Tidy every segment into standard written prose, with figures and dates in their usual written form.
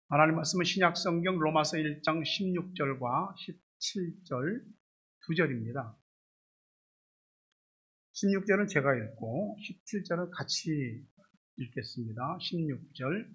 하나님 말씀은 신약 성경 로마서 1장 16절과 17절 두 절입니다. 16절은 제가 읽고 17절은 같이 읽겠습니다. 16절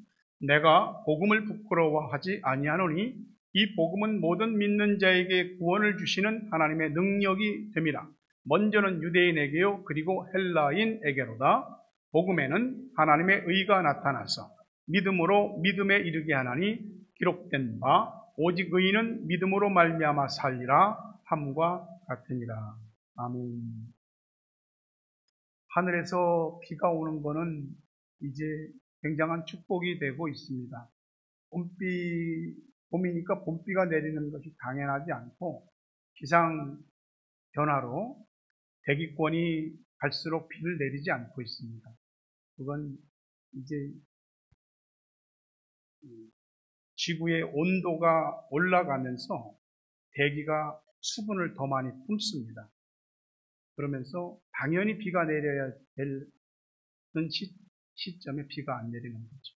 내가 복음을 부끄러워하지 아니하노니 이 복음은 모든 믿는 자에게 구원을 주시는 하나님의 능력이 됨이라. 먼저는 유대인에게요 그리고 헬라인에게로다. 복음에는 하나님의 의가 나타나서 믿음으로 믿음에 이르게 하나니 기록된 바 오직 의인은 믿음으로 말미암아 살리라 함과 같으니라. 아멘. 하늘에서 비가 오는 것은 이제 굉장한 축복이 되고 있습니다. 봄이니까 봄비가 내리는 것이 당연하지 않고 기상 변화로 대기권이 갈수록 비를 내리지 않고 있습니다. 그건 이제 지구의 온도가 올라가면서 대기가 수분을 더 많이 품습니다. 그러면서 당연히 비가 내려야 되는 시점에 비가 안 내리는 거죠.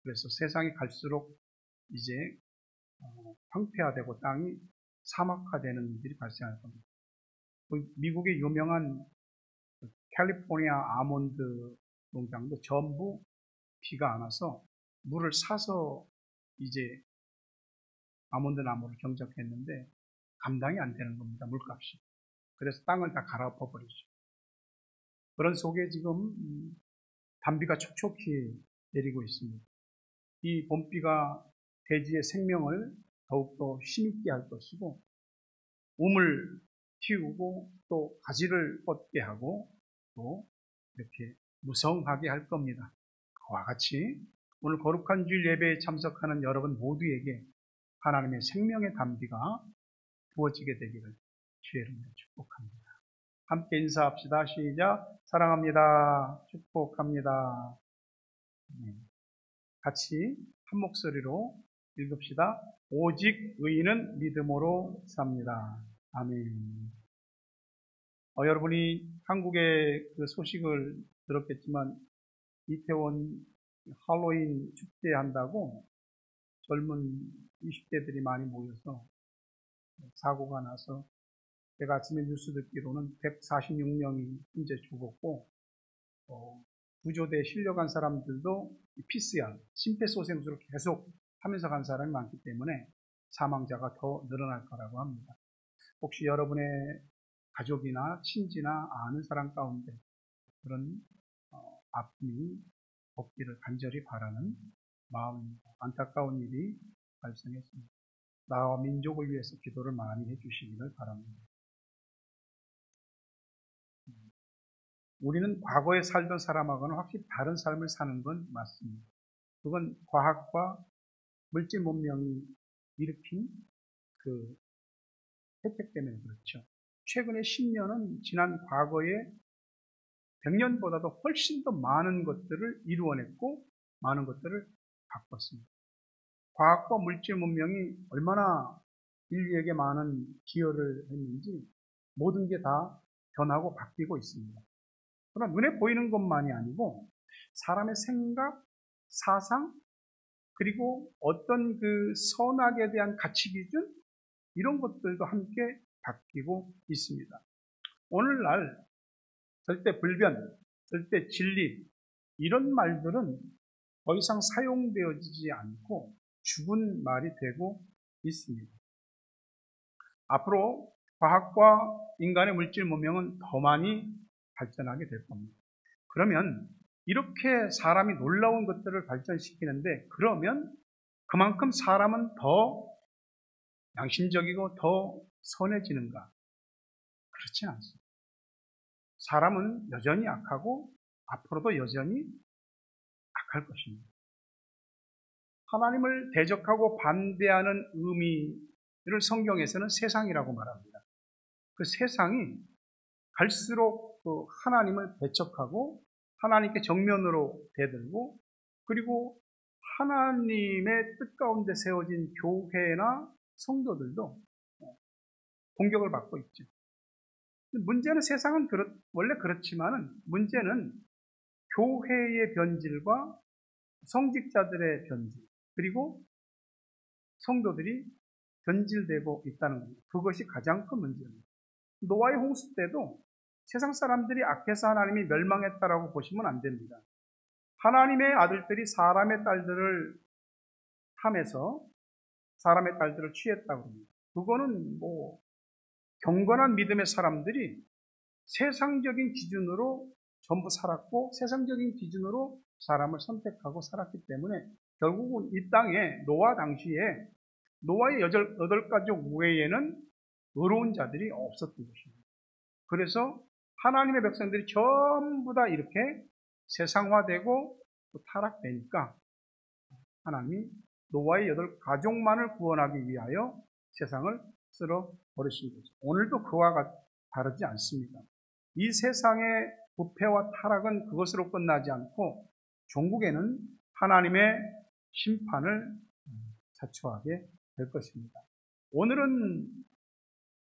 그래서 세상이 갈수록 이제 황폐화되고 땅이 사막화되는 일이 발생할 겁니다. 미국의 유명한 캘리포니아 아몬드 농장도 전부 비가 안 와서 물을 사서 이제 아몬드 나무를 경작했는데 감당이 안 되는 겁니다. 물값이. 그래서 땅을 다 갈아엎어 버리죠. 그런 속에 지금 단비가 촉촉히 내리고 있습니다. 이 봄비가 대지의 생명을 더욱더 힘있게 할 것이고 움을 틔우고 또 가지를 뻗게 하고 또 이렇게 무성하게 할 겁니다. 그와 같이 오늘 거룩한 주일 예배에 참석하는 여러분 모두에게 하나님의 생명의 단비가 부어지게 되기를 주의 이름으로 축복합니다. 함께 인사합시다. 시작. 사랑합니다. 축복합니다. 같이 한 목소리로 읽읍시다. 오직 의인은 믿음으로 삽니다. 아멘. 여러분이 한국의 그 소식을 들었겠지만 이태원 할로윈 축제한다고 젊은 20대들이 많이 모여서 사고가 나서 제가 아침에 뉴스 듣기로는 146명이 현재 죽었고 구조대에 실려간 사람들도 PCR, 심폐소생술을 계속 하면서 간 사람이 많기 때문에 사망자가 더 늘어날 거라고 합니다. 혹시 여러분의 가족이나 친지나 아는 사람 가운데 그런 아픔이 없기를 간절히 바라는 마음입니다. 안타까운 일이 발생했습니다. 나와 민족을 위해서 기도를 많이 해주시기를 바랍니다. 우리는 과거에 살던 사람하고는 확실히 다른 삶을 사는 건 맞습니다. 그건 과학과 물질 문명이 일으킨 그 혜택 때문에 그렇죠. 최근에 10년은 지난 과거의 100년보다도 훨씬 더 많은 것들을 이루어냈고 많은 것들을 바꿨습니다. 과학과 물질 문명이 얼마나 인류에게 많은 기여를 했는지 모든 게 다 변하고 바뀌고 있습니다. 그러나 눈에 보이는 것만이 아니고 사람의 생각, 사상, 그리고 어떤 그 선악에 대한 가치 기준 이런 것들도 함께 바뀌고 있습니다. 오늘날 절대 불변, 절대 진리 이런 말들은 더 이상 사용되어지지 않고 죽은 말이 되고 있습니다. 앞으로 과학과 인간의 물질 문명은 더 많이 발전하게 될 겁니다. 그러면 이렇게 사람이 놀라운 것들을 발전시키는데 그러면 그만큼 사람은 더 양심적이고 더 선해지는가? 그렇지 않습니다. 사람은 여전히 악하고 앞으로도 여전히 악할 것입니다. 하나님을 대적하고 반대하는 의미를 성경에서는 세상이라고 말합니다. 그 세상이 갈수록 그 하나님을 배척하고 하나님께 정면으로 대들고 그리고 하나님의 뜻 가운데 세워진 교회나 성도들도 공격을 받고 있죠. 문제는 세상은 원래 그렇지만은 문제는 교회의 변질과 성직자들의 변질 그리고 성도들이 변질되고 있다는 겁니다. 그것이 가장 큰 문제입니다. 노아의 홍수 때도 세상 사람들이 악해서 하나님이 멸망했다라고 보시면 안 됩니다. 하나님의 아들들이 사람의 딸들을 탐해서 사람의 딸들을 취했다고 합니다. 그거는 경건한 믿음의 사람들이 세상적인 기준으로 전부 살았고 세상적인 기준으로 사람을 선택하고 살았기 때문에 결국은 이 땅에 노아 당시에 노아의 8가족 외에는 의로운 자들이 없었던 것입니다. 그래서 하나님의 백성들이 전부 다 이렇게 세상화되고 타락되니까 하나님이 노아의 8가족만을 구원하기 위하여 세상을 쓸어 버리신 거죠. 오늘도 그와 다르지 않습니다. 이 세상의 부패와 타락은 그것으로 끝나지 않고 종국에는 하나님의 심판을 자초하게 될 것입니다. 오늘은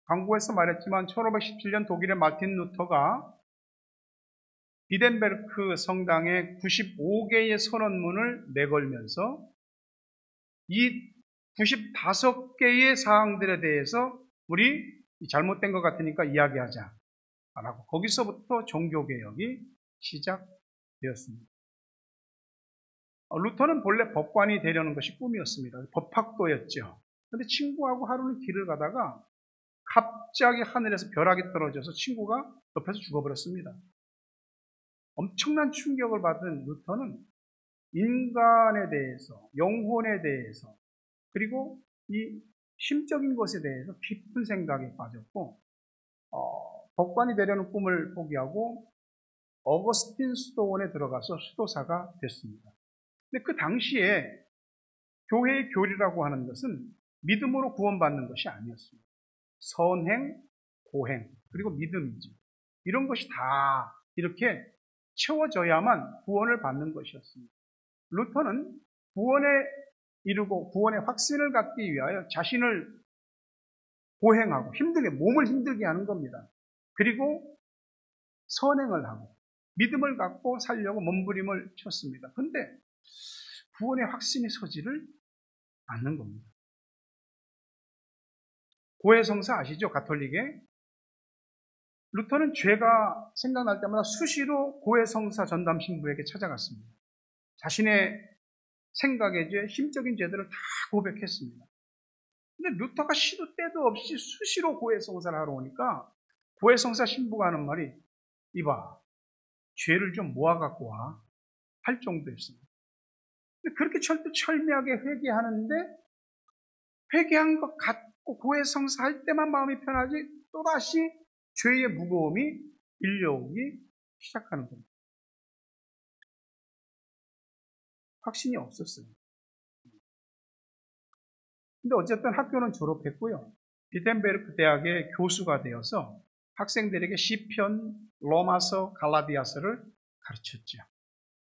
광고에서 말했지만 1517년 독일의 마틴 루터가 비덴베르크 성당에 95개의 선언문을 내걸면서 이 95개의 사항들에 대해서 우리 잘못된 것 같으니까 이야기하자 라고 거기서부터 종교개혁이 시작되었습니다. 루터는 본래 법관이 되려는 것이 꿈이었습니다. 법학도였죠. 그런데 친구하고 하루는 길을 가다가 갑자기 하늘에서 벼락이 떨어져서 친구가 옆에서 죽어버렸습니다. 엄청난 충격을 받은 루터는 인간에 대해서, 영혼에 대해서, 그리고 이 심적인 것에 대해서 깊은 생각에 빠졌고 법관이 되려는 꿈을 포기하고 어거스틴 수도원에 들어가서 수도사가 됐습니다. 근데 그 당시에 교회의 교리라고 하는 것은 믿음으로 구원받는 것이 아니었습니다. 선행, 고행, 그리고 믿음이죠. 이런 것이 다 이렇게 채워져야만 구원을 받는 것이었습니다. 루터는 구원에 이루고 구원의 확신을 갖기 위하여 자신을 고행하고 몸을 힘들게 하는 겁니다. 그리고 선행을 하고 믿음을 갖고 살려고 몸부림을 쳤습니다. 그런데 구원의 확신이 서지를 않는 겁니다. 고해성사 아시죠? 가톨릭에. 루터는 죄가 생각날 때마다 수시로 고해성사 전담 신부에게 찾아갔습니다. 자신의 생각의 죄, 심적인 죄들을 다 고백했습니다. 근데 루터가 시도 때도 없이 수시로 고해성사를 하러 오니까 고해성사 신부가 하는 말이 이봐, 죄를 좀 모아갖고 와 할 정도였습니다. 근데 그렇게 철두철미하게 회개하는데 회개한 것 같고 고해성사 할 때만 마음이 편하지 또다시 죄의 무거움이 밀려오기 시작하는 겁니다. 확신이 없었어요. 근데 어쨌든 학교는 졸업했고요. 비텐베르크 대학의 교수가 되어서 학생들에게 시편, 로마서, 갈라디아서를 가르쳤죠.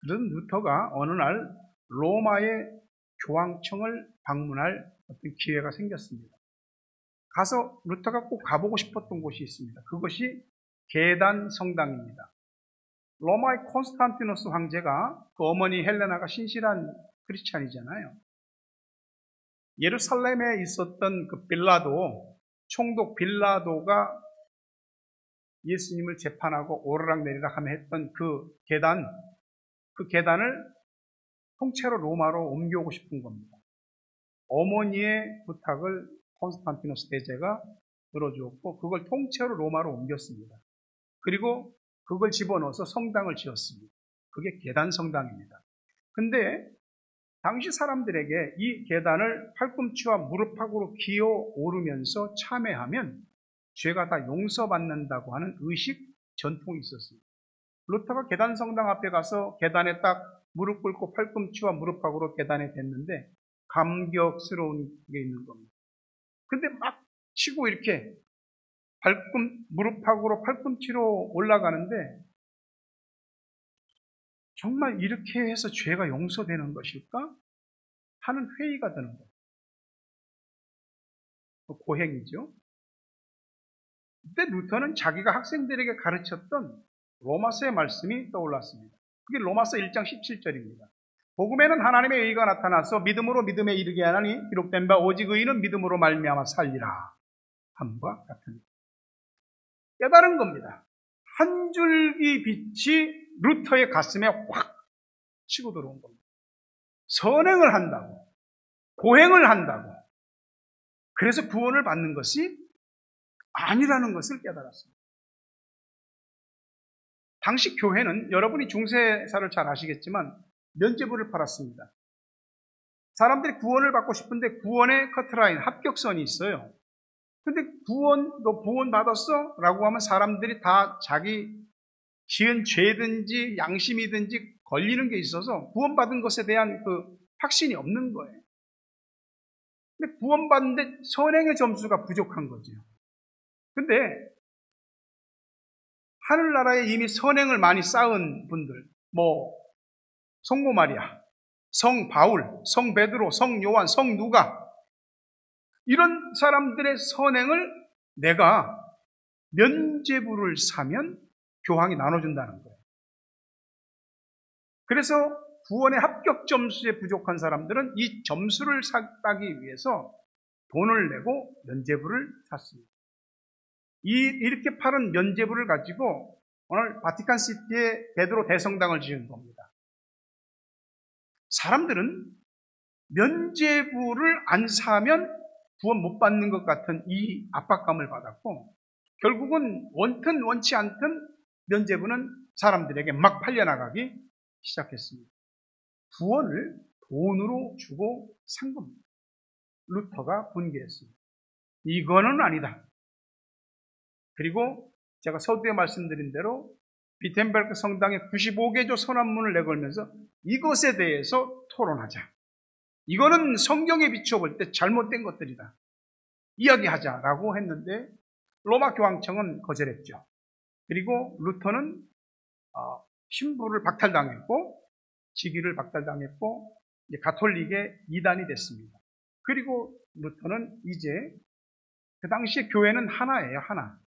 그런 루터가 어느 날 로마의 교황청을 방문할 어떤 기회가 생겼습니다. 가서 루터가 꼭 가보고 싶었던 곳이 있습니다. 그것이 계단 성당입니다. 로마의 콘스탄티누스 황제가 그 어머니 헬레나가 신실한 크리스찬이잖아요. 예루살렘에 있었던 그 총독 빌라도가 예수님을 재판하고 오르락내리락 하며 했던 그 계단을 통째로 로마로 옮겨오고 싶은 겁니다. 어머니의 부탁을 콘스탄티누스 대제가 들어주었고 그걸 통째로 로마로 옮겼습니다. 그리고 그걸 집어넣어서 성당을 지었습니다. 그게 계단 성당입니다. 근데 당시 사람들에게 이 계단을 팔꿈치와 무릎팍으로 기어 오르면서 참회하면 죄가 다 용서받는다고 하는 의식 전통이 있었습니다. 루터가 계단 성당 앞에 가서 계단에 딱 무릎 꿇고 팔꿈치와 무릎팍으로 계단에 댔는데 감격스러운 게 있는 겁니다. 근데 막 치고 이렇게 무릎팍으로 팔꿈치로 올라가는데 정말 이렇게 해서 죄가 용서되는 것일까? 하는 회의가 드는 거예요. 고행이죠. 그때 루터는 자기가 학생들에게 가르쳤던 로마서의 말씀이 떠올랐습니다. 그게 로마서 1장 17절입니다. 복음에는 하나님의 의가 나타나서 믿음으로 믿음에 이르게 하나니 기록된 바 오직 의인은 믿음으로 말미암아 살리라 함과 같은 깨달은 겁니다. 한 줄기 빛이 루터의 가슴에 확 치고 들어온 겁니다. 선행을 한다고, 고행을 한다고, 그래서 구원을 받는 것이 아니라는 것을 깨달았습니다. 당시 교회는 여러분이 중세사를 잘 아시겠지만 면죄부를 팔았습니다. 사람들이 구원을 받고 싶은데 구원의 커트라인, 합격선이 있어요. 근데 너 구원 받았어? 라고 하면 사람들이 다 자기 지은 죄든지 양심이든지 걸리는 게 있어서 구원받은 것에 대한 그 확신이 없는 거예요. 근데 구원받는데 선행의 점수가 부족한 거죠. 근데 하늘나라에 이미 선행을 많이 쌓은 분들, 성모 마리아, 성 바울, 성 베드로, 성 요한, 성 누가, 이런 사람들의 선행을 내가 면죄부를 사면 교황이 나눠준다는 거예요. 그래서 구원의 합격 점수에 부족한 사람들은 이 점수를 따기 위해서 돈을 내고 면죄부를 샀습니다. 이렇게 파는 면죄부를 가지고 오늘 바티칸시티에 베드로 대성당을 지은 겁니다. 사람들은 면죄부를 안 사면 구원 못 받는 것 같은 이 압박감을 받았고, 결국은 원튼 원치 않든 면죄부는 사람들에게 막 팔려나가기 시작했습니다. 구원을 돈으로 주고 산 겁니다. 루터가 분개했습니다. 이거는 아니다. 그리고 제가 서두에 말씀드린 대로 비텐베르크 성당에 95개조 선언문을 내걸면서 이것에 대해서 토론하자. 이거는 성경에 비추어 볼 때 잘못된 것들이다. 이야기하자라고 했는데 로마 교황청은 거절했죠. 그리고 루터는 신부를 박탈당했고 직위를 박탈당했고 이제 가톨릭의 이단이 됐습니다. 그리고 루터는 이제 그 당시에 교회는 하나예요, 하나.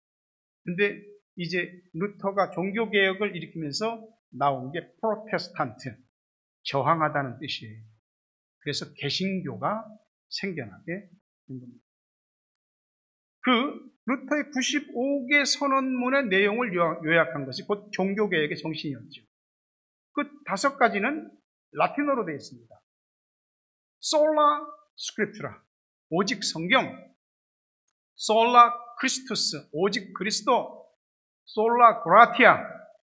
근데 이제 루터가 종교개혁을 일으키면서 나온 게 프로테스탄트, 저항하다는 뜻이에요. 그래서 개신교가 생겨나게 된 겁니다. 그 루터의 95개 선언문의 내용을 요약한 것이 곧 종교개혁의 정신이었죠. 그 5가지는 라틴어로 되어 있습니다. 솔라 스크립트라, 오직 성경. 솔라 크리스투스, 오직 그리스도. 솔라 그라티아,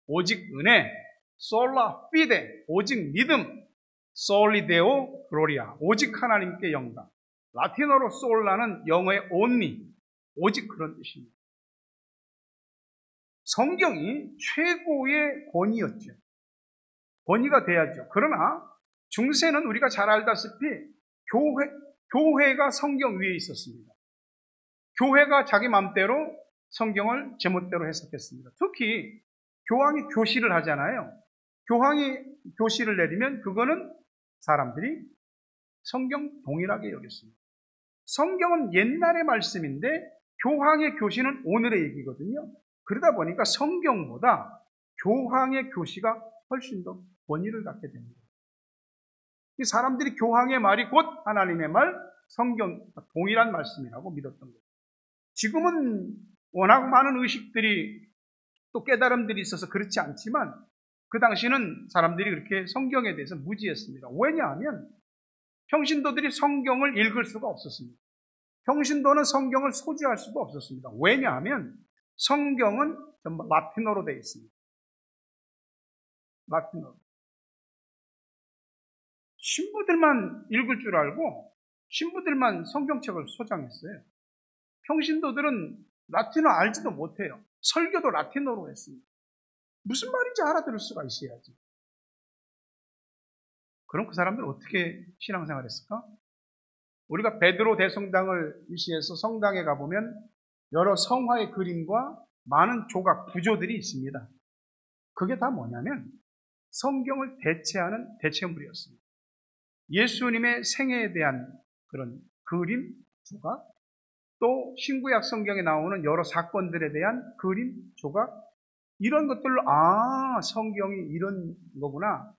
오직 은혜. 솔라 피데, 오직 믿음. 솔리데오 글로리아, 오직 하나님께 영광. 라틴어로 솔라는 영어의 only, 오직 그런 뜻입니다. 성경이 최고의 권위였죠. 권위가 돼야죠. 그러나 중세는 우리가 잘 알다시피 교회가 성경 위에 있었습니다. 교회가 자기 마음대로 성경을 제멋대로 해석했습니다. 특히 교황이 교시를 하잖아요. 교황이 교시를 내리면 그거는 사람들이 성경 동일하게 여겼습니다. 성경은 옛날의 말씀인데 교황의 교시는 오늘의 얘기거든요. 그러다 보니까 성경보다 교황의 교시가 훨씬 더 권위를 갖게 됩니다. 이 사람들이 교황의 말이 곧 하나님의 말, 성경 동일한 말씀이라고 믿었던 거예요. 지금은 워낙 많은 의식들이 또 깨달음들이 있어서 그렇지 않지만 그 당시는 사람들이 그렇게 성경에 대해서 무지했습니다. 왜냐하면 평신도들이 성경을 읽을 수가 없었습니다. 평신도는 성경을 소지할 수도 없었습니다. 왜냐하면 성경은 전부 라틴어로 되어 있습니다. 라틴어로. 신부들만 읽을 줄 알고 신부들만 성경책을 소장했어요. 평신도들은 라틴어 알지도 못해요. 설교도 라틴어로 했습니다. 무슨 말인지 알아들을 수가 있어야지. 그럼 그 사람들 어떻게 신앙생활 했을까? 우리가 베드로 대성당을 위시해서 성당에 가보면 여러 성화의 그림과 많은 조각, 구조들이 있습니다. 그게 다 뭐냐면 성경을 대체하는 대체물이었습니다. 예수님의 생애에 대한 그런 그림, 조각, 또 신구약 성경에 나오는 여러 사건들에 대한 그림, 조각, 이런 것들로 성경이 이런 거구나.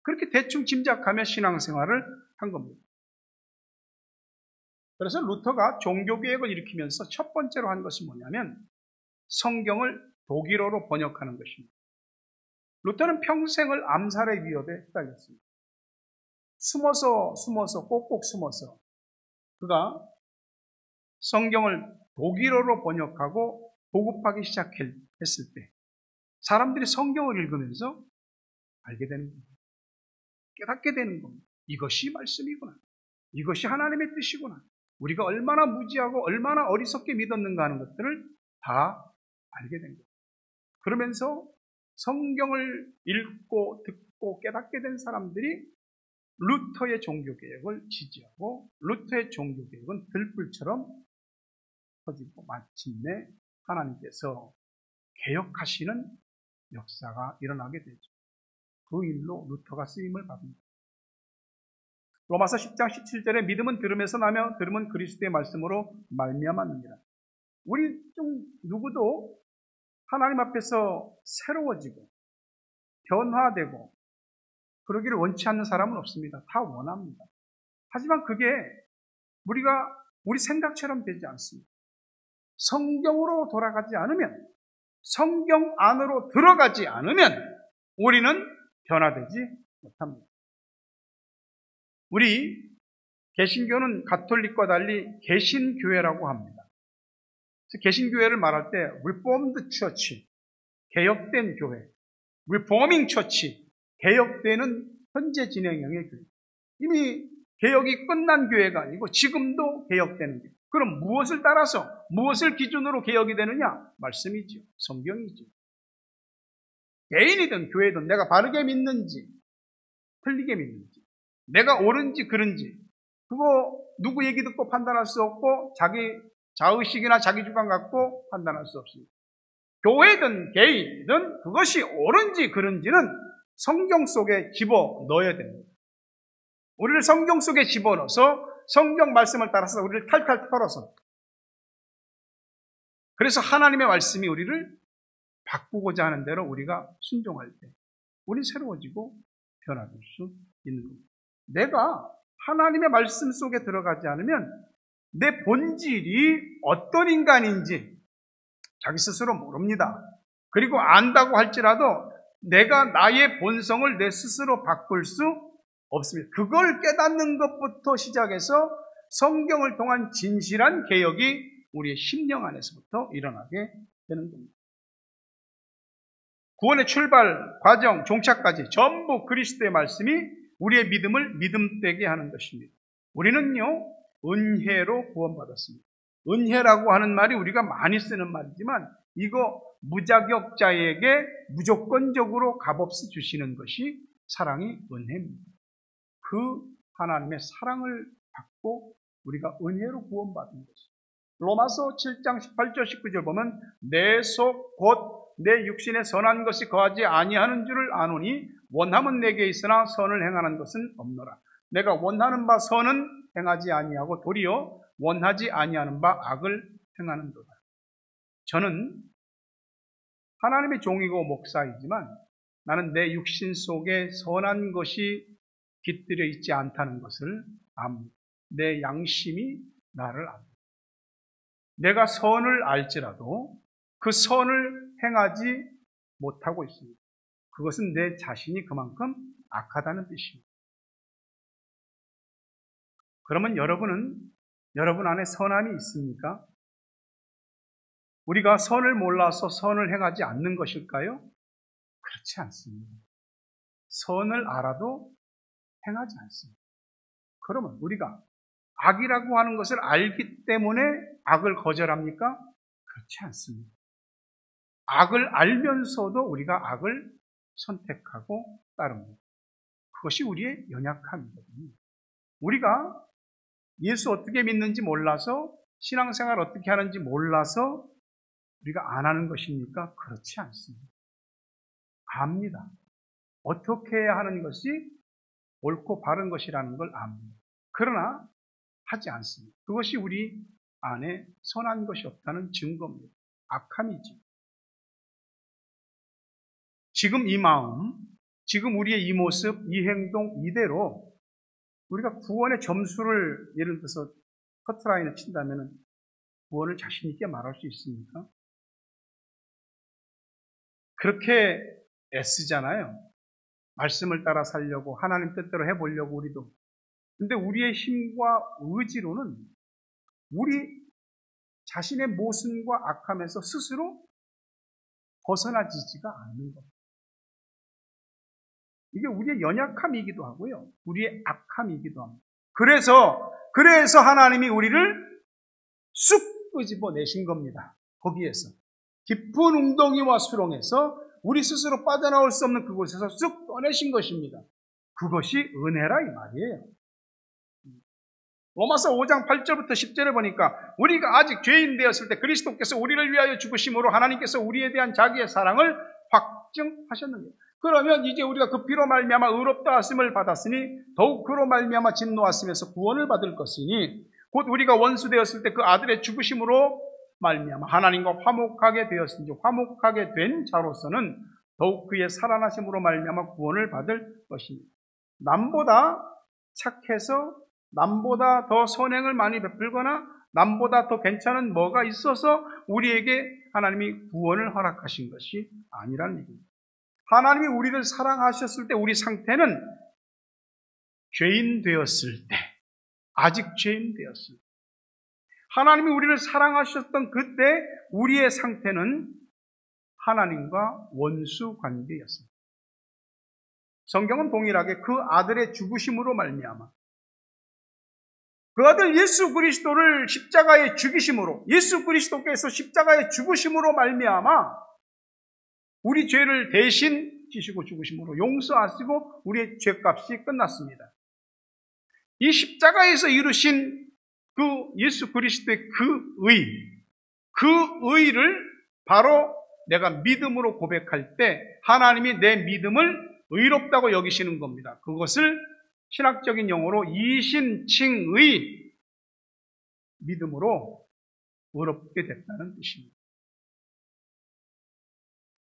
그렇게 대충 짐작하며 신앙생활을 한 겁니다. 그래서 루터가 종교개혁을 일으키면서 첫 번째로 한 것이 뭐냐면 성경을 독일어로 번역하는 것입니다. 루터는 평생을 암살의 위협에 시달렸습니다. 숨어서 꼭꼭 숨어서 그가 성경을 독일어로 번역하고 보급하기 시작했을 때 사람들이 성경을 읽으면서 알게 되는 겁니다. 깨닫게 되는 겁니다. 이것이 말씀이구나. 이것이 하나님의 뜻이구나. 우리가 얼마나 무지하고 얼마나 어리석게 믿었는가 하는 것들을 다 알게 된 거예요. 그러면서 성경을 읽고 듣고 깨닫게 된 사람들이 루터의 종교개혁을 지지하고 루터의 종교개혁은 들불처럼 퍼지고 마침내 하나님께서 개혁하시는 역사가 일어나게 되죠. 그 일로 루터가 쓰임을 받습니다. 로마서 10장 17절에 믿음은 들음에서 나며 들음은 그리스도의 말씀으로 말미암았느니라. 우리 좀 누구도 하나님 앞에서 새로워지고 변화되고 그러기를 원치 않는 사람은 없습니다. 다 원합니다. 하지만 그게 우리 생각처럼 되지 않습니다. 성경으로 돌아가지 않으면, 성경 안으로 들어가지 않으면 우리는 변화되지 못합니다. 우리 개신교는 가톨릭과 달리 개신교회라고 합니다. 개신교회를 말할 때 Reformed Church, 개혁된 교회, Reforming Church, 개혁되는 현재 진행형의 교회. 이미 개혁이 끝난 교회가 아니고 지금도 개혁되는 교회. 그럼 무엇을 따라서, 무엇을 기준으로 개혁이 되느냐? 말씀이죠. 성경이죠. 개인이든 교회든 내가 바르게 믿는지, 틀리게 믿는지, 내가 옳은지 그른지, 그거 누구 얘기 듣고 판단할 수 없고 자기 자의식이나 자기 주관 갖고 판단할 수 없습니다. 교회든 개인이든 그것이 옳은지 그른지는 성경 속에 집어넣어야 됩니다. 우리를 성경 속에 집어넣어서 성경 말씀을 따라서 우리를 탈탈 털어서, 그래서 하나님의 말씀이 우리를 바꾸고자 하는 대로 우리가 순종할 때 우리 새로워지고 변화될 수 있는 겁니다. 내가 하나님의 말씀 속에 들어가지 않으면 내 본질이 어떤 인간인지 자기 스스로 모릅니다. 그리고 안다고 할지라도 내가 나의 본성을 내 스스로 바꿀 수 없습니다. 그걸 깨닫는 것부터 시작해서 성경을 통한 진실한 개혁이 우리의 심령 안에서부터 일어나게 되는 겁니다. 구원의 출발, 과정, 종착까지 전부 그리스도의 말씀이 우리의 믿음을 믿음되게 하는 것입니다. 우리는요, 은혜로 구원받았습니다. 은혜라고 하는 말이 우리가 많이 쓰는 말이지만 이거 무자격자에게 무조건적으로 값없이 주시는 것이 사랑이 은혜입니다. 그 하나님의 사랑을 받고 우리가 은혜로 구원받은 것입니다. 로마서 7장 18절 19절 보면 내 속 곧 내 육신에 선한 것이 거하지 아니하는 줄을 아노니 원함은 내게 있으나 선을 행하는 것은 없노라. 내가 원하는 바 선은 행하지 아니하고 도리어 원하지 아니하는 바 악을 행하는도다. 저는 하나님의 종이고 목사이지만 나는 내 육신 속에 선한 것이 깃들여 있지 않다는 것을 압니다. 내 양심이 나를 압니다. 내가 선을 알지라도 그 선을 행하지 못하고 있습니다. 그것은 내 자신이 그만큼 악하다는 뜻입니다. 그러면 여러분 안에 선함이 있습니까? 우리가 선을 몰라서 선을 행하지 않는 것일까요? 그렇지 않습니다. 선을 알아도 행하지 않습니다. 그러면 우리가 악이라고 하는 것을 알기 때문에 악을 거절합니까? 그렇지 않습니다. 악을 알면서도 우리가 악을 선택하고 따릅니다. 그것이 우리의 연약함이거든요. 우리가 예수 어떻게 믿는지 몰라서, 신앙생활 어떻게 하는지 몰라서 우리가 안 하는 것입니까? 그렇지 않습니다. 압니다. 어떻게 해야 하는 것이 옳고 바른 것이라는 걸 압니다. 그러나 하지 않습니다. 그것이 우리 안에 선한 것이 없다는 증거입니다. 악함이지. 지금 이 마음, 지금 우리의 이 모습, 이 행동 이대로 우리가 구원의 점수를 예를 들어서 커트라인을 친다면 구원을 자신 있게 말할 수 있습니까? 그렇게 애쓰잖아요. 말씀을 따라 살려고 하나님 뜻대로 해보려고 우리도. 근데 우리의 힘과 의지로는 우리 자신의 모순과 악함에서 스스로 벗어나지지가 않는 겁니다. 이게 우리의 연약함이기도 하고요. 우리의 악함이기도 합니다. 그래서 하나님이 우리를 쑥 끄집어 내신 겁니다. 거기에서. 깊은 웅덩이와 수렁에서 우리 스스로 빠져나올 수 없는 그곳에서 쑥 꺼내신 것입니다. 그것이 은혜라 이 말이에요. 로마서 5장 8절부터 10절에 보니까 우리가 아직 죄인 되었을 때 그리스도께서 우리를 위하여 죽으심으로 하나님께서 우리에 대한 자기의 사랑을 확증하셨느니라. 그러면 이제 우리가 그 피로 말미암아 의롭다 하심을 받았으니 더욱 그로 말미암아 진노하심에서 구원을 받을 것이니 곧 우리가 원수 되었을 때 그 아들의 죽으심으로 말미암아 하나님과 화목하게 되었은지 화목하게 된 자로서는 더욱 그의 살아나심으로 말미암아 구원을 받을 것입니다. 남보다 착해서 남보다 더 선행을 많이 베풀거나 남보다 더 괜찮은 뭐가 있어서 우리에게 하나님이 구원을 허락하신 것이 아니라는 얘기입니다. 하나님이 우리를 사랑하셨을 때 우리 상태는 죄인 되었을 때, 아직 죄인 되었을 때, 하나님이 우리를 사랑하셨던 그때 우리의 상태는 하나님과 원수 관계였습니다. 성경은 동일하게 그 아들의 죽으심으로 말미암아 그 아들 예수 그리스도를 십자가에 죽이심으로 예수 그리스도께서 십자가에 죽으심으로 말미암아 우리 죄를 대신 지시고 죽으심으로 용서하시고 우리의 죄값이 끝났습니다. 이 십자가에서 이루신 그 예수 그리스도의 그 의를 바로 내가 믿음으로 고백할 때 하나님이 내 믿음을 의롭다고 여기시는 겁니다. 그것을 신학적인 용어로 이신칭의 믿음으로 의롭게 됐다는 뜻입니다.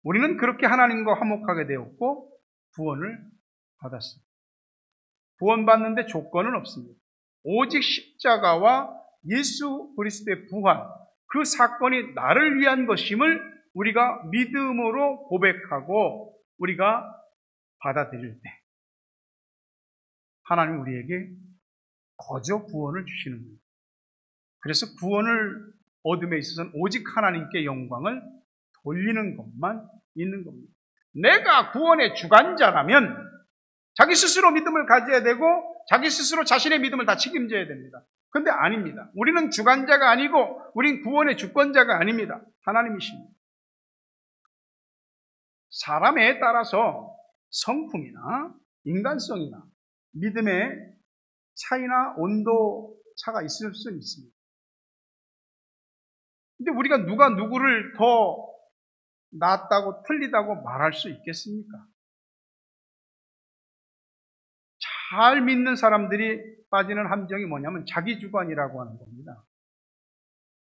우리는 그렇게 하나님과 화목하게 되었고 구원을 받았습니다. 구원받는데 조건은 없습니다. 오직 십자가와 예수 그리스도의 부활, 그 사건이 나를 위한 것임을 우리가 믿음으로 고백하고 우리가 받아들일 때 하나님 우리에게 거저 구원을 주시는 겁니다. 그래서 구원을 얻음에 있어서는 오직 하나님께 영광을 돌리는 것만 있는 겁니다. 내가 구원의 주관자라면 자기 스스로 믿음을 가져야 되고 자기 스스로 자신의 믿음을 다 책임져야 됩니다. 그런데 아닙니다. 우리는 주관자가 아니고 우린 구원의 주권자가 아닙니다. 하나님이십니다. 사람에 따라서 성품이나 인간성이나 믿음의 차이나 온도 차가 있을 수는 있습니다. 근데 우리가 누가 누구를 더 낫다고 틀리다고 말할 수 있겠습니까? 잘 믿는 사람들이 빠지는 함정이 뭐냐면 자기 주관이라고 하는 겁니다.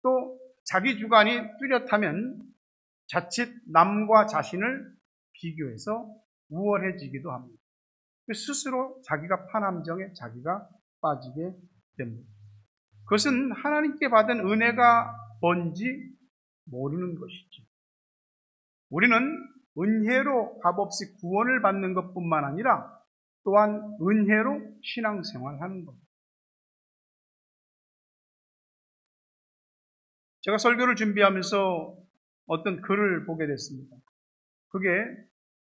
또 자기 주관이 뚜렷하면 자칫 남과 자신을 비교해서 우월해지기도 합니다. 스스로 자기가 판 함정에 자기가 빠지게 됩니다. 그것은 하나님께 받은 은혜가 뭔지 모르는 것이죠. 우리는 은혜로 값없이 구원을 받는 것뿐만 아니라 또한 은혜로 신앙생활하는 겁니다. 제가 설교를 준비하면서 어떤 글을 보게 됐습니다. 그게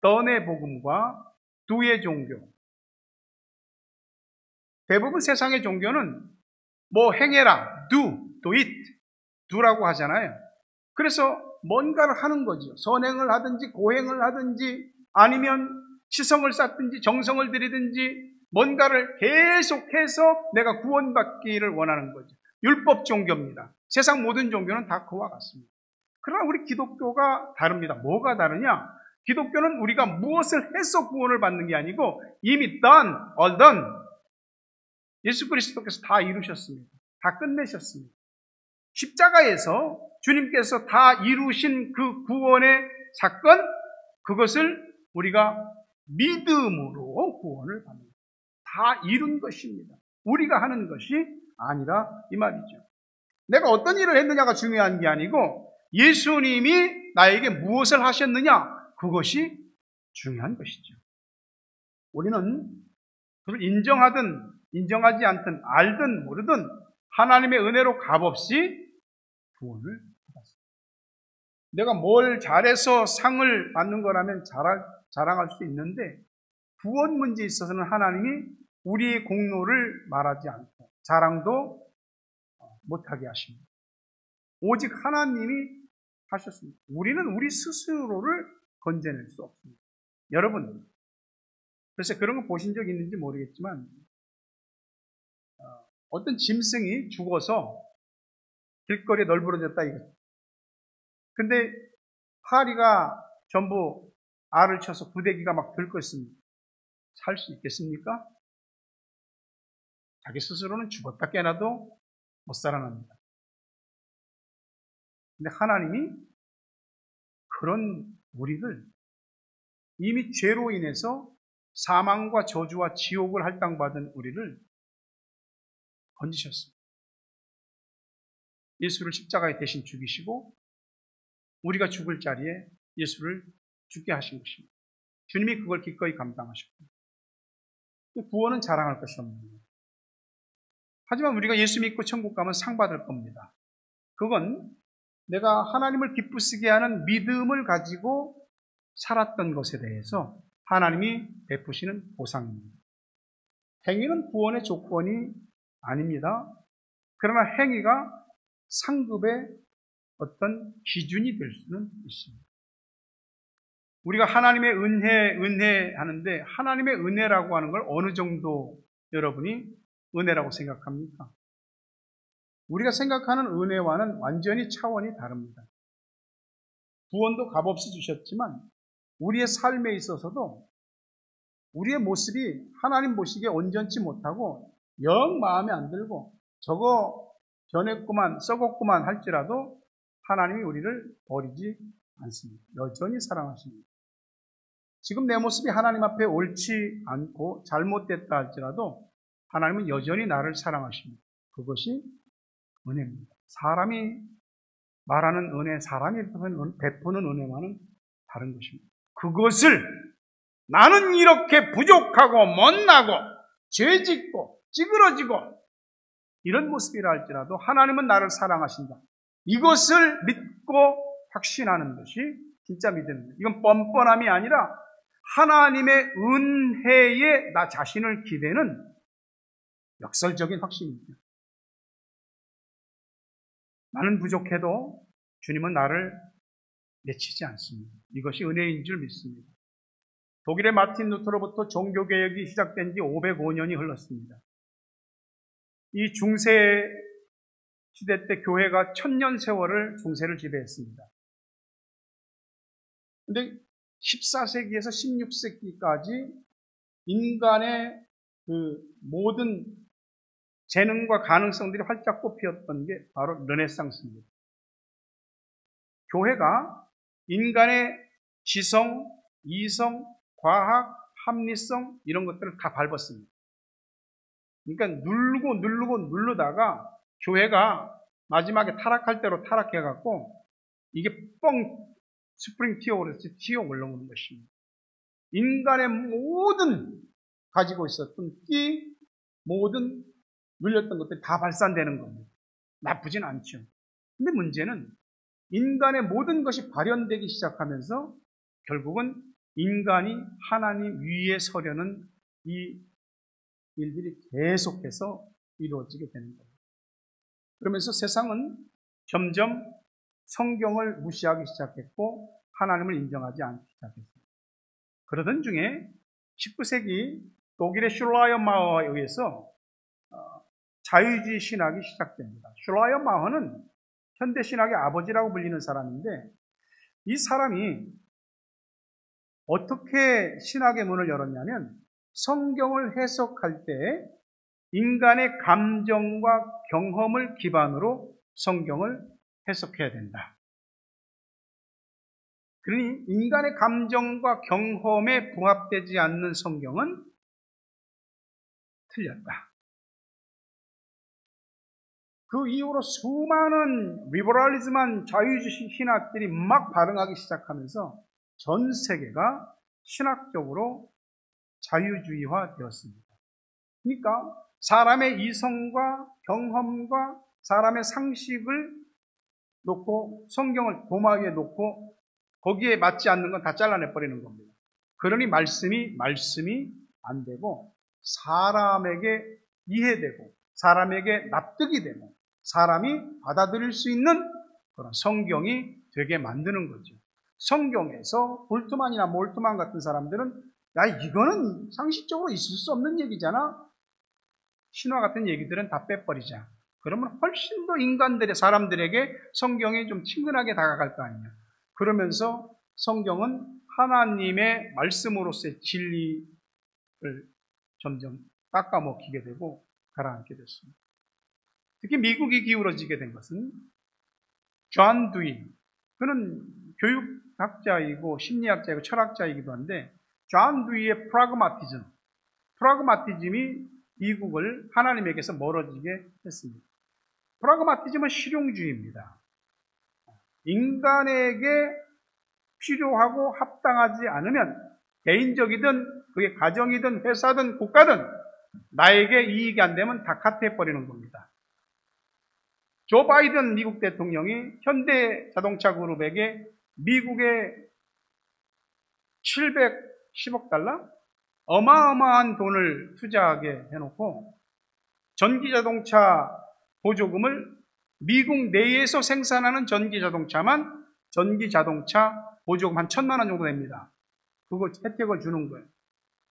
던의 복음과 두의 종교. 대부분 세상의 종교는 뭐 행해라, do it, do라고 하잖아요. 그래서 뭔가를 하는 거죠. 선행을 하든지 고행을 하든지 아니면 치성을 쌓든지 정성을 들이든지 뭔가를 계속해서 내가 구원받기를 원하는 거죠. 율법 종교입니다. 세상 모든 종교는 다 그와 같습니다. 그러나 우리 기독교가 다릅니다. 뭐가 다르냐? 기독교는 우리가 무엇을 해서 구원을 받는 게 아니고 이미 done, all done. 예수 그리스도께서 다 이루셨습니다. 다 끝내셨습니다. 십자가에서 주님께서 다 이루신 그 구원의 사건, 그것을 우리가 믿음으로 구원을 받는다. 다 이룬 것입니다. 우리가 하는 것이 아니라 이 말이죠. 내가 어떤 일을 했느냐가 중요한 게 아니고 예수님이 나에게 무엇을 하셨느냐, 그것이 중요한 것이죠. 우리는 그걸 인정하든 인정하지 않든 알든 모르든 하나님의 은혜로 값없이 구원을 받았습니다. 내가 뭘 잘해서 상을 받는 거라면 자랑할 수 있는데 구원 문제에 있어서는 하나님이 우리의 공로를 말하지 않고 자랑도 못하게 하십니다. 오직 하나님이 하셨습니다. 우리는 우리 스스로를 건져낼 수 없습니다. 여러분, 글쎄 그런 거 보신 적 있는지 모르겠지만 어떤 짐승이 죽어서 길거리에 널브러졌다 이거죠. 근데 파리가 전부 알을 쳐서 구데기가 막 들고 있습니다. 살 수 있겠습니까? 자기 스스로는 죽었다 깨나도 못 살아납니다. 근데 하나님이 그런 우리를 이미 죄로 인해서 사망과 저주와 지옥을 할당받은 우리를 건지셨습니다. 예수를 십자가에 대신 죽이시고 우리가 죽을 자리에 예수를 죽게 하신 것입니다. 주님이 그걸 기꺼이 감당하셨고 구원은 자랑할 것이 없습니다. 하지만 우리가 예수 믿고 천국 가면 상 받을 겁니다. 그건 내가 하나님을 기쁘시게 하는 믿음을 가지고 살았던 것에 대해서 하나님이 베푸시는 보상입니다. 행위는 구원의 조건이 아닙니다. 그러나 행위가 상급의 어떤 기준이 될 수는 있습니다. 우리가 하나님의 은혜 하는데 하나님의 은혜라고 하는 걸 어느 정도 여러분이 은혜라고 생각합니까? 우리가 생각하는 은혜와는 완전히 차원이 다릅니다. 구원도 값없이 주셨지만 우리의 삶에 있어서도 우리의 모습이 하나님 보시기에 온전치 못하고 영 마음에 안 들고 저거 변했구만 썩었구만 할지라도 하나님이 우리를 버리지 않습니다. 여전히 사랑하십니다. 지금 내 모습이 하나님 앞에 옳지 않고 잘못됐다 할지라도 하나님은 여전히 나를 사랑하십니다. 그것이 은혜입니다. 사람이 말하는 은혜, 사람이 베푸는 은혜와는 다른 것입니다. 그것을 나는 이렇게 부족하고 못나고 죄짓고 찌그러지고 이런 모습이라 할지라도 하나님은 나를 사랑하신다. 이것을 믿고 확신하는 것이 진짜 믿음입니다. 이건 뻔뻔함이 아니라 하나님의 은혜에 나 자신을 기대는 역설적인 확신입니다. 나는 부족해도 주님은 나를 내치지 않습니다. 이것이 은혜인 줄 믿습니다. 독일의 마틴 루터로부터 종교개혁이 시작된 지 505년이 흘렀습니다. 이 중세 시대 때 교회가 1000년 세월을 중세를 지배했습니다. 그런데 14세기에서 16세기까지 인간의 그 모든 재능과 가능성들이 활짝 꽃피었던 게 바로 르네상스입니다. 교회가 인간의 지성, 이성, 과학, 합리성 이런 것들을 다 밟았습니다. 그러니까 누르다가 교회가 마지막에 타락할 대로 타락해갖고 이게 스프링 튀어 올라오는 것입니다. 인간의 모든 가지고 있었던 모든 눌렸던 것들이 다 발산되는 겁니다. 나쁘진 않죠. 근데 문제는 인간의 모든 것이 발현되기 시작하면서 결국은 인간이 하나님 위에 서려는 이 일들이 계속해서 이루어지게 되는 겁니다. 그러면서 세상은 점점 성경을 무시하기 시작했고 하나님을 인정하지 않기 시작했습니다. 그러던 중에 19세기 독일의 슐라이어마허에 의해서 자유주의 신학이 시작됩니다. 슐라이어마허는 현대 신학의 아버지라고 불리는 사람인데 이 사람이 어떻게 신학의 문을 열었냐면 성경을 해석할 때 인간의 감정과 경험을 기반으로 성경을 해석해야 된다. 그러니 인간의 감정과 경험에 부합되지 않는 성경은 틀렸다. 그 이후로 수많은 리버럴리즘한 자유주의 신학들이 막 발흥하기 시작하면서 전 세계가 신학적으로 자유주의화 되었습니다. 그러니까 사람의 이성과 경험과 사람의 상식을 놓고 성경을 도마 위에 놓고 거기에 맞지 않는 건 다 잘라내버리는 겁니다. 그러니 말씀이 안 되고 사람에게 이해되고 사람에게 납득이 되고 사람이 받아들일 수 있는 그런 성경이 되게 만드는 거죠. 성경에서 볼트만이나 몰트만 같은 사람들은 야, 이거는 상식적으로 있을 수 없는 얘기잖아. 신화 같은 얘기들은 다 빼버리자. 그러면 훨씬 더 인간들의 사람들에게 성경이 좀 친근하게 다가갈 거 아니냐. 그러면서 성경은 하나님의 말씀으로서의 진리를 점점 깎아먹히게 되고 가라앉게 됐습니다. 특히 미국이 기울어지게 된 것은 존 두이, 그는 교육학자이고 심리학자이고 철학자이기도 한데 존 두이의 프라그마티즘이 미국을 하나님에게서 멀어지게 했습니다. 프라그마티즘은 실용주의입니다. 인간에게 필요하고 합당하지 않으면 개인적이든 그게 가정이든 회사든 국가든 나에게 이익이 안 되면 다 카트해버리는 겁니다. 조 바이든 미국 대통령이 현대 자동차 그룹에게 미국의 710억 달러? 어마어마한 돈을 투자하게 해놓고 전기자동차 보조금을 미국 내에서 생산하는 전기자동차 보조금 한 1,000만 원 정도 됩니다. 그거 혜택을 주는 거예요.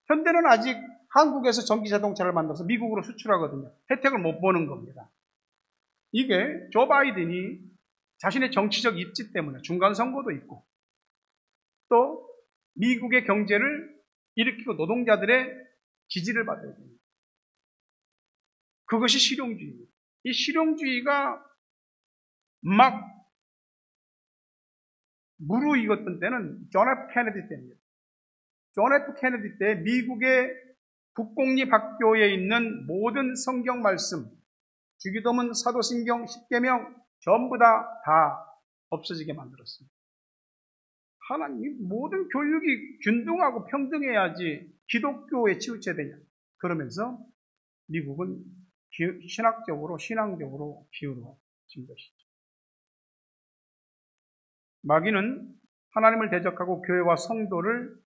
현대는 아직 한국에서 전기자동차를 만들어서 미국으로 수출하거든요. 혜택을 못 보는 겁니다. 이게 조 바이든이 자신의 정치적 입지 때문에 중간 선거도 있고 또 미국의 경제를 일으키고 노동자들의 지지를 받아야 됩니다. 그것이 실용주의입니다. 이 실용주의가 막 무르익었던 때는 존 F 케네디 때입니다. 존 F 케네디 때 미국의 국공립학교에 있는 모든 성경 말씀, 주기도문, 사도신경, 십계명 전부 다 없어지게 만들었습니다. 하나님 모든 교육이 균등하고 평등해야지 기독교에 치우쳐야 되냐. 그러면서 미국은 신앙적으로 기울어진 것이죠. 마귀는 하나님을 대적하고 교회와 성도를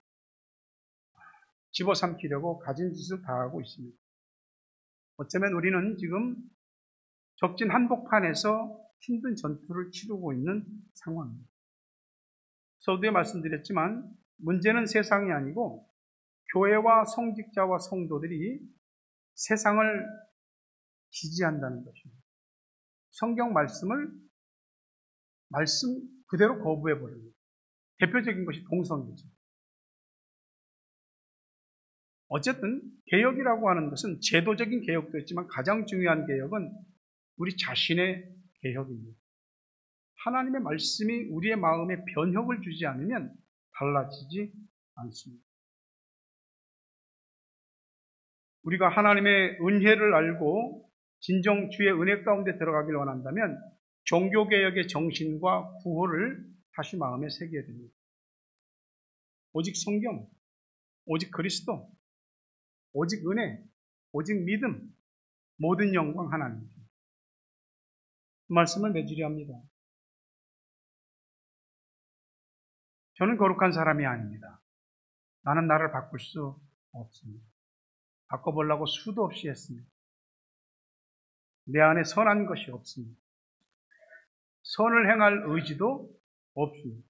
집어삼키려고 가진 짓을 다 하고 있습니다. 어쩌면 우리는 지금 적진 한복판에서 힘든 전투를 치르고 있는 상황입니다. 서두에 말씀드렸지만 문제는 세상이 아니고 교회와 성직자와 성도들이 세상을 지지한다는 것입니다. 성경 말씀을 말씀 그대로 거부해버립니다. 대표적인 것이 동성이죠. 어쨌든 개혁이라고 하는 것은 제도적인 개혁도 있지만 가장 중요한 개혁은 우리 자신의 개혁입니다. 하나님의 말씀이 우리의 마음에 변혁을 주지 않으면 달라지지 않습니다. 우리가 하나님의 은혜를 알고 진정 주의 은혜 가운데 들어가길 원한다면 종교개혁의 정신과 구호를 다시 마음에 새겨야 됩니다. 오직 성경, 오직 그리스도, 오직 은혜, 오직 믿음, 모든 영광 하나님께. 그 말씀을 맺으려 합니다. 저는 거룩한 사람이 아닙니다. 나는 나를 바꿀 수 없습니다. 바꿔보려고 수도 없이 했습니다. 내 안에 선한 것이 없습니다. 선을 행할 의지도 없습니다.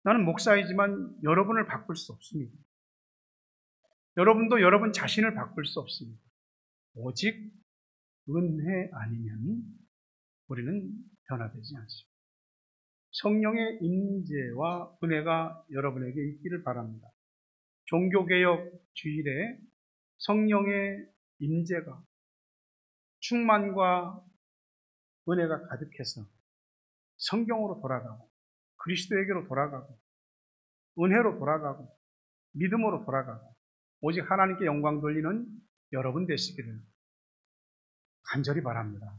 나는 목사이지만 여러분을 바꿀 수 없습니다. 여러분도 여러분 자신을 바꿀 수 없습니다. 오직 은혜 아니면 우리는 변화되지 않습니다. 성령의 임재와 은혜가 여러분에게 있기를 바랍니다. 종교개혁 주일에 성령의 임재가 충만과 은혜가 가득해서 성경으로 돌아가고 그리스도에게로 돌아가고 은혜로 돌아가고 믿음으로 돌아가고 오직 하나님께 영광 돌리는 여러분 되시기를 간절히 바랍니다.